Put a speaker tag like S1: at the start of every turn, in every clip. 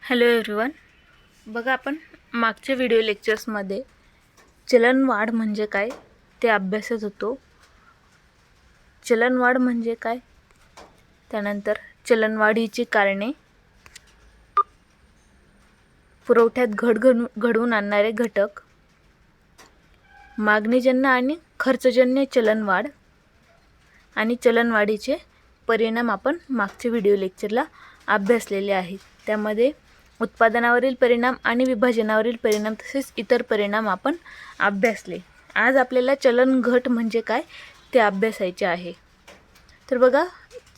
S1: Hello everyone. बघा, आपण मागच्या व्हिडिओ लेक्चर्समध्ये चलनवाढ म्हणजे काय ते अभ्यासत होतो. चलनवाढ म्हणजे काय, त्यानंतर चलनवाढीची कारणे, पुरवठ्यात घडवून आणणारे घटक, मागणीजन्य आणि खर्चजन्य चलनवाढ आणि चलनवाढीचे परिणाम आपण मागच्या व्हिडिओ लेक्चरला अभ्यासलेले आहेत. त्यामध्ये उत्पादनावरील परिणाम आणि विभाजनावरील परिणाम तसेच इतर परिणाम आपण अभ्यासले. आज आपल्याला चलन घट म्हणजे काय ते अभ्यासायचे आहे. तर बघा,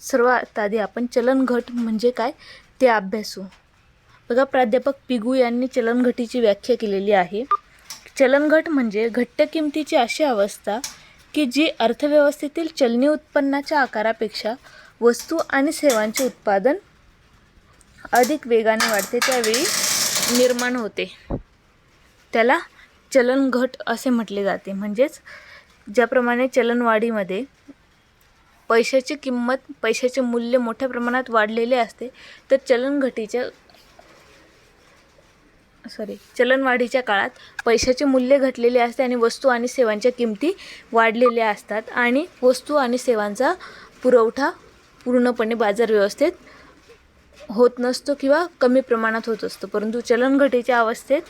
S1: सर्वात आधी आपण चलन घट म्हणजे काय ते अभ्यासू. बघा, प्राध्यापक पिगू यांनी चलन घटीची व्याख्या केलेली आहे. चलन घट म्हणजे घट्ट किमतीची अशी अवस्था की जी अर्थव्यवस्थेतील चलनी उत्पन्नाच्या आकारापेक्षा वस्तू आणि सेवांचे उत्पादन अधिक वेगाने वाढते त्यावेळी निर्माण होते. त्याला चलन घट असे म्हटले जाते. म्हणजेच ज्याप्रमाणे चलनवाढीमध्ये पैशाचे मूल्य मोठ्या प्रमाणात वाढलेले असते, तर चलनवाढीच्या काळात पैशाचे मूल्य घटलेले असते आणि वस्तू आणि सेवांच्या किमती वाढलेल्या असतात आणि वस्तू आणि सेवांचा पुरवठा पूर्णपणे बाजार व्यवस्थेत होत नसतो किंवा कमी प्रमाणात होत असतो. परंतु चलनघटीच्या अवस्थेत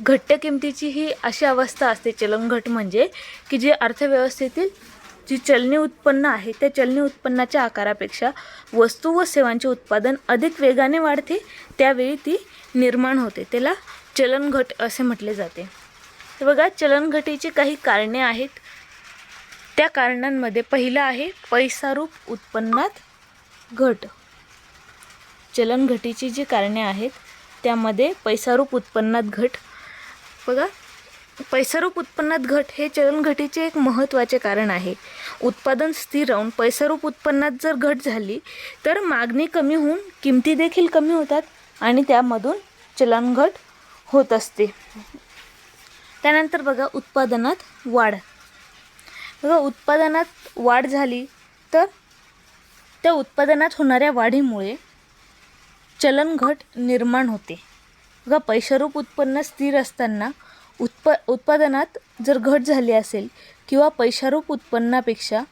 S1: घट्ट किमतीची ही अशी अवस्था असते चलनघट म्हणजे की जी अर्थव्यवस्थेतील जी चलनी उत्पन्न आहे त्या चलनी उत्पन्नाच्या आकारापेक्षा वस्तू व सेवांचे उत्पादन अधिक वेगाने वाढते त्यावेळी ती निर्माण होते. त्याला चलनघट असे म्हटले जाते. तर बघा, चलनघटीची काही कारणे आहेत. त्या कारणांमध्ये पहिलं आहे पैसारूप उत्पन्नात घट. चलनघटीची जी कारणे आहेत त्यामध्ये पैसारूप उत्पन्नात घट. बघा, पैसारूप उत्पन्नात घट हे चलनघटीचे एक महत्त्वाचे कारण आहे. उत्पादन स्थिर राहून पैसारूप उत्पन्नात जर घट झाली तर मागणी कमी होऊन किमती देखील कमी होतात आणि त्यामधून चलनघट होत असते. त्यानंतर बघा, उत्पादनात वाढ. बघा, उत्पादनात वाढ झाली तर त्या उत्पादनात होणाऱ्या वाढीमुळे चलनघट निर्माण होते. बघा, पैसारूप उत्पन्न स्थिर असताना उत्पादनात जर घट झाली असेल किंवा पैसारूप उत्पन्नापेक्षा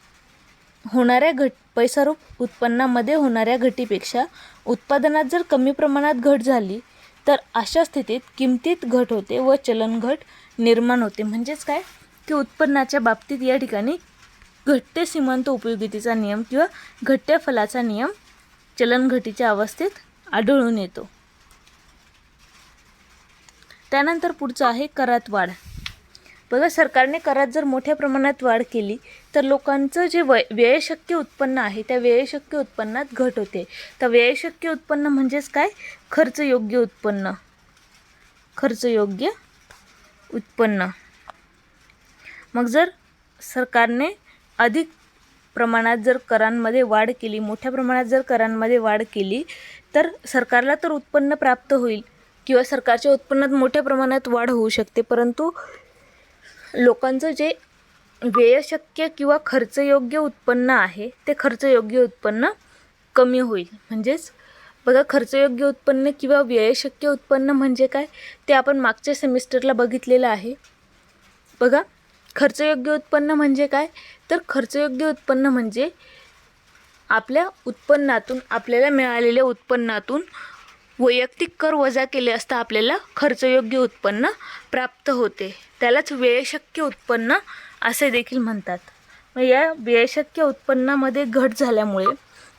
S1: पैसारूप उत्पन्नामध्ये होणाऱ्या घटीपेक्षा उत्पादनात जर कमी प्रमाणात घट झाली तर अशा स्थितीत किमतीत घट होते व चलनघट निर्माण होते. म्हणजेच काय की उत्पन्नाच्या बाबतीत या ठिकाणी घट्ट सीमांत उपयोगितेचा नियम किंवा घट्ट फलाचा नियम चलनघटीच्या अवस्थेत आढळून येतो. त्यानंतर पुढचं आहे करात वाढ. बघा, सरकारने करात जर मोठ्या प्रमाणात वाढ केली तर लोकांचं जे व्ययशक्य उत्पन्न आहे त्या व्ययशक्य उत्पन्नात घट होते. तर व्ययशक्य उत्पन्न म्हणजेच काय, खर्चयोग्य उत्पन्न. मग जर सरकारने अधिक प्रमाणात जर करांमध्ये वाढ केली, मोठ्या प्रमाणात जर करांमध्ये वाढ केली तर सरकारला तर उत्पन्न प्राप्त होईल किंवा सरकारच्या उत्पन्नात मोठ्या प्रमाणात वाढ होऊ शकते, परंतु लोकांचं जे व्ययशक्य किंवा खर्चयोग्य उत्पन्न आहे ते खर्चयोग्य उत्पन्न कमी होईल. म्हणजेच बघा, खर्चयोग्य उत्पन्न किंवा व्ययशक्य उत्पन्न म्हणजे काय ते आपण मागच्या सेमिस्टरला बघितलेलं आहे. बघा, खर्चयोग्य उत्पन्न म्हणजे काय, तर खर्चयोग्य उत्पन्न म्हणजे आपल्या उत्पन्नातून, आपल्याला मिळालेल्या उत्पन्नातून वैयक्तिक कर वजा केले असता आपल्याला खर्चयोग्य उत्पन्न प्राप्त होते. त्यालाच व्ययशक्य उत्पन्न असे देखील म्हणतात. मग या व्ययशक्य उत्पन्नामध्ये घट झाल्यामुळे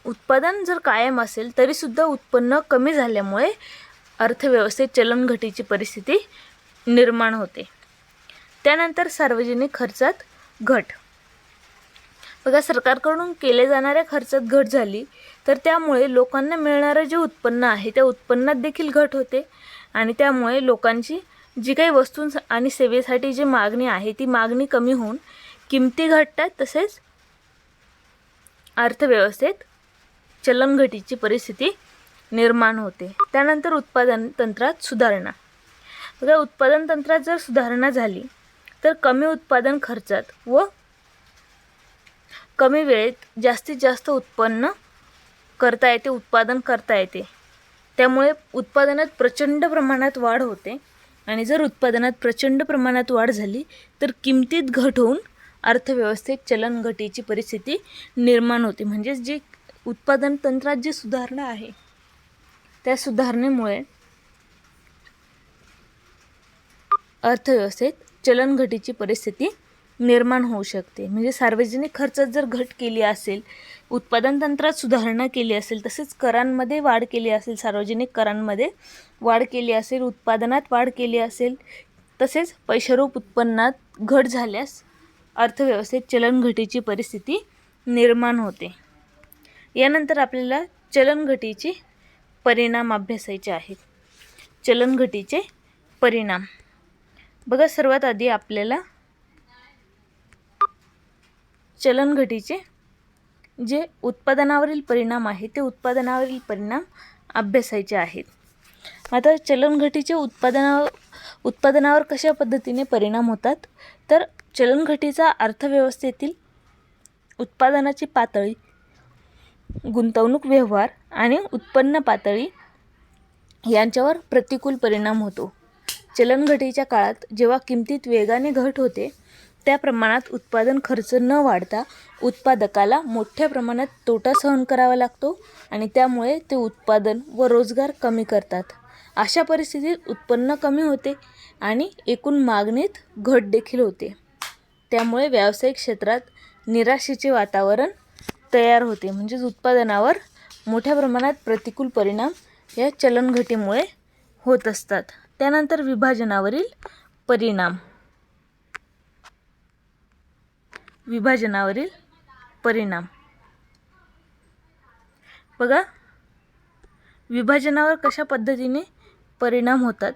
S1: उत्पादन जर कायम असेल तरीसुद्धा उत्पन्न कमी झाल्यामुळे अर्थव्यवस्थेत चलनघटीची परिस्थिती निर्माण होते. त्यानंतर सार्वजनिक खर्चात घट. बघा, सरकारकडून केले जाणाऱ्या खर्चात घट झाली तर त्यामुळे लोकांना मिळणारं जे उत्पन्न आहे त्या उत्पन्नात देखील घट होते आणि त्यामुळे लोकांची जी काही वस्तू आणि सेवेसाठी जी मागणी आहे ती मागणी कमी होऊन किमती घटतात, तसेच अर्थव्यवस्थेत चलनघटीची परिस्थिती निर्माण होते. त्यानंतर उत्पादन तंत्रात सुधारणा. बघा, उत्पादन तंत्रात जर सुधारणा झाली तर कमी उत्पादन खर्चात व कमी वेळेत जास्तीत जास्त उत्पन्न करता येते, उत्पादन करता येते. त्यामुळे उत्पादनात प्रचंड प्रमाणात वाढ होते आणि जर उत्पादनात प्रचंड प्रमाणात वाढ झाली तर किमतीत घट होऊन अर्थव्यवस्थेत चलनघटीची परिस्थिती निर्माण होते. म्हणजेच जे उत्पादन तंत्रात जी सुधारणा आहे त्या सुधारणेमुळे अर्थव्यवस्थेत चलनघटीची परिस्थिती निर्माण होऊ शकते. म्हणजे सार्वजनिक खर्चात जर घट केली असेल, उत्पादन तंत्रात सुधारणा केली असेल, तसेच करांमध्ये वाढ केली असेल, सार्वजनिक करांमध्ये वाढ केली असेल, उत्पादनात वाढ केली असेल, तसेच पैशारूप उत्पन्नात घट झाल्यास अर्थव्यवस्थेत चलनघटीची परिस्थिती निर्माण होते. यानंतर आपल्याला चलनघटीचे परिणाम अभ्यासायचे आहेत. चलनघटीचे परिणाम बघा, सर्वात आधी आपल्याला चलनघटीचे जे उत्पादनावरील परिणाम आहे ते उत्पादनावरील परिणाम अभ्यासायचे आहेत. आता चलनघटीचे उत्पादनावर कशा पद्धतीने परिणाम होतात, तर चलनघटीचा अर्थव्यवस्थेतील उत्पादनाची पातळी, गुंतवणूक व्यवहार आणि उत्पन्न पातळी यांच्यावर प्रतिकूल परिणाम होतो. चलनघटीच्या काळात जेव्हा किमतीत वेगाने घट होते त्या प्रमाणात उत्पादन खर्च न वाढता उत्पादकाला मोठ्या प्रमाणात तोटा सहन करावा लागतो आणि त्यामुळे ते उत्पादन व रोजगार कमी करतात. अशा परिस्थितीत उत्पन्न कमी होते आणि एकूण मागणीत घट देखील होते. त्यामुळे व्यावसायिक क्षेत्रात निराशेचे वातावरण तयार होते. म्हणजेच उत्पादनावर मोठ्या प्रमाणात प्रतिकूल परिणाम या चलनघटीमुळे होत असतात. त्यानंतर विभाजनावरील परिणाम. विभाजनावरील परिणाम बघा, विभाजनावर कशा पद्धतीने परिणाम होतात,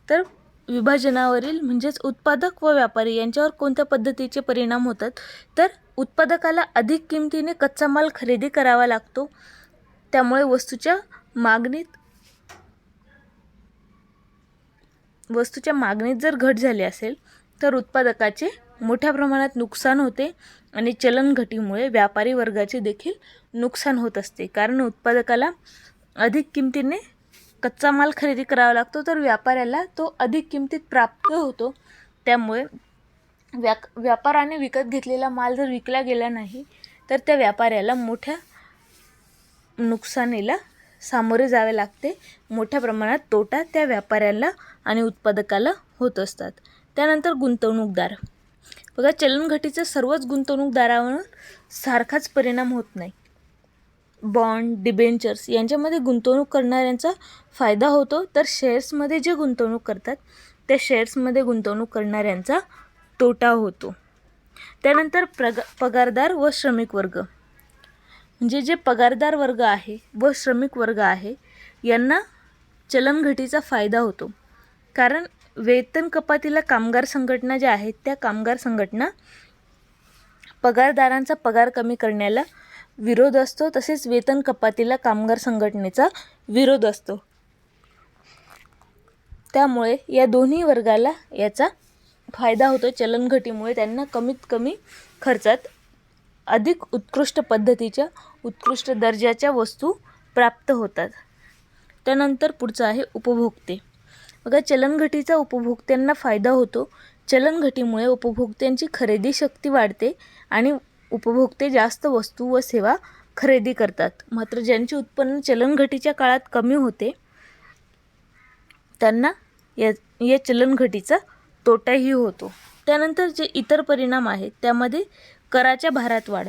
S1: तर विभाजनावरील म्हणजेच उत्पादक व व्यापारी यांच्यावर कोणत्या पद्धतीचे परिणाम होतात, तर उत्पादकाला अधिक किमतीने कच्चा माल खरेदी करावा लागतो. त्यामुळे वस्तूच्या मागणीत जर घट झाली असेल तर उत्पादकाचे मोठ्या प्रमाणात नुकसान होते आणि चलनघटीमुळे व्यापारी वर्गाचे देखील नुकसान होत असते. कारण उत्पादकाला अधिक किमतीने कच्चा माल खरेदी करावा लागतो तर व्यापाऱ्याला तो अधिक किमतीत प्राप्त होतो. त्यामुळे व्यापाराने विकत घेतलेला माल जर विकला गेला नाही तर त्या व्यापाऱ्याला मोठ्या नुकसानीला सामोरे जावे लागते. मोठ्या प्रमाणात तोटा त्या व्यापाऱ्याला आणि उत्पादकाला होत असतात. त्यानंतर गुंतवणूकदार बघा, चलनघटीचा सर्वच गुंतवणूकदारावर सारखाच परिणाम होत नाही. बॉन्ड, डिबेंचर्स यांच्यामध्ये गुंतवणूक करणाऱ्यांचा फायदा होतो, तर शेअर्समध्ये जे गुंतवणूक करतात त्या शेअर्समध्ये गुंतवणूक करणाऱ्यांचा तोटा होतो. त्यानंतर पगारदार व श्रमिक वर्ग. म्हणजे जे पगारदार वर्ग आहे व श्रमिक वर्ग आहे यांना चलनघटीचा फायदा होतो. कारण वेतन कपातीला कामगार संघटना ज्या आहेत त्या कामगार संघटना पगारदारांचा पगार कमी करण्याला विरोध असतो, तसेच वेतन कपातीला कामगार संघटनेचा विरोध असतो. त्यामुळे या दोन्ही वर्गाला याचा फायदा होतो. चलनघटीमुळे त्यांना कमीत कमी खर्चात अधिक उत्कृष्ट पद्धतीच्या, उत्कृष्ट दर्जाच्या वस्तू प्राप्त होतात. त्यानंतर पुढचं आहे उपभोक्ते. बघा, चलनघटीचा उपभोक्त्यांना फायदा होतो. चलनघटीमुळे उपभोक्त्यांची खरेदी शक्ती वाढते आणि उपभोक्ते जास्त वस्तू व सेवा खरेदी करतात. मात्र ज्यांचे उत्पन्न चलनघटीच्या काळात कमी होते त्यांना या चलनघटीचा तोटाही होतो. त्यानंतर जे इतर परिणाम आहेत त्यामध्ये कराच्या भारात वाढ.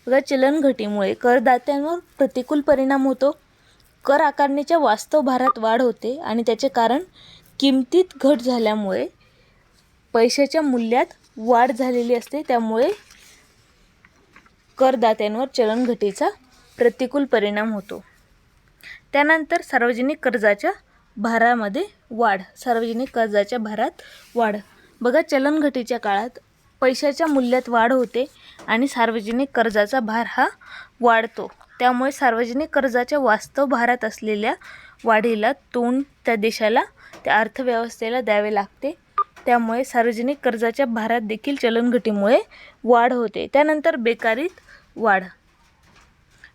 S1: बघा, चलनघटीमुळे करदात्यांवर प्रतिकूल परिणाम होतो. कर आकारणीच्या वास्तव भारात वाढ होते आणि त्याचे कारण किमतीत घट झाल्यामुळे पैशाच्या मूल्यात वाढ झालेली असते. त्यामुळे करदात्यांवर चलनघटीचा प्रतिकूल परिणाम होतो. त्यानंतर सार्वजनिक कर्जाच्या भारामध्ये वाढ. सार्वजनिक कर्जाच्या भारात वाढ. बघा, चलनघटीच्या काळात पैशाच्या मूल्यात वाढ होते आणि सार्वजनिक कर्जाचा भार हा वाढतो. त्यामुळे सार्वजनिक कर्जाच्या वास्तव भारात असलेल्या वाढीला तोंड त्या देशाला, त्या अर्थव्यवस्थेला द्यावे लागते. त्यामुळे सार्वजनिक कर्जाच्या भारात देखील चलनघटीमुळे वाढ होते. त्यानंतर बेकारीत वाढ.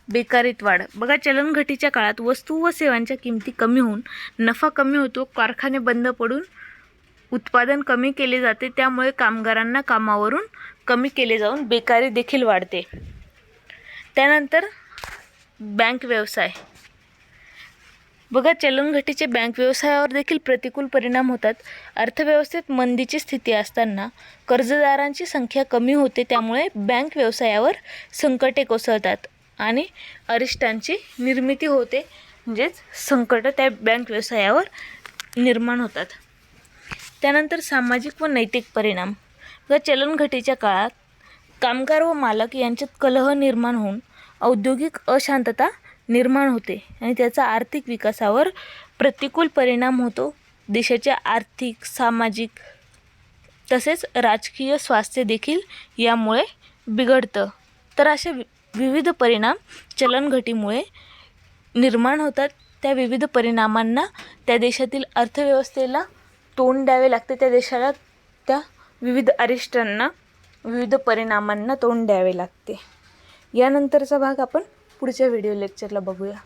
S1: बेकारीत वाढ. बघा, चलनघटीच्या काळात वस्तू व सेवांच्या किमती कमी होऊन नफा कमी होतो, कारखाने बंद पडून उत्पादन कमी केले जाते, त्यामुळे कामगारांना कामावरून कमी केले जाऊन बेकारी देखील वाढते. त्यानंतर बँक व्यवसाय. बघा, चलनघटीचे बँक व्यवसायावर देखील प्रतिकूल परिणाम होतात. अर्थव्यवस्थेत मंदीची स्थिती असताना कर्जदारांची संख्या कमी होते, त्यामुळे बँक व्यवसायावर संकटे कोसळतात आणि अरिष्टांची निर्मिती होते, म्हणजेच संकट त्या बँक व्यवसायावर निर्माण होतात. त्यानंतर सामाजिक व नैतिक परिणाम. व चलनघटीच्या काळात कामगार व मालक यांच्यात कलह निर्माण होऊन औद्योगिक अशांतता निर्माण होते आणि त्याचा आर्थिक विकासावर प्रतिकूल परिणाम होतो. देशाचे आर्थिक, सामाजिक तसेच राजकीय स्वास्थ्य देखील यामुळे बिघडतं. तर असे विविध परिणाम चलनघटीमुळे निर्माण होतात. त्या विविध परिणामांना त्या देशातील अर्थव्यवस्थेला तोंड द्यावे लागते, त्या देशाला त्या विविध अरिष्टांना, विविध परिणामांना तोंड द्यावे लागते. यानंतरचा भाग आपण पुढच्या व्हिडिओ लेक्चरला बघूया.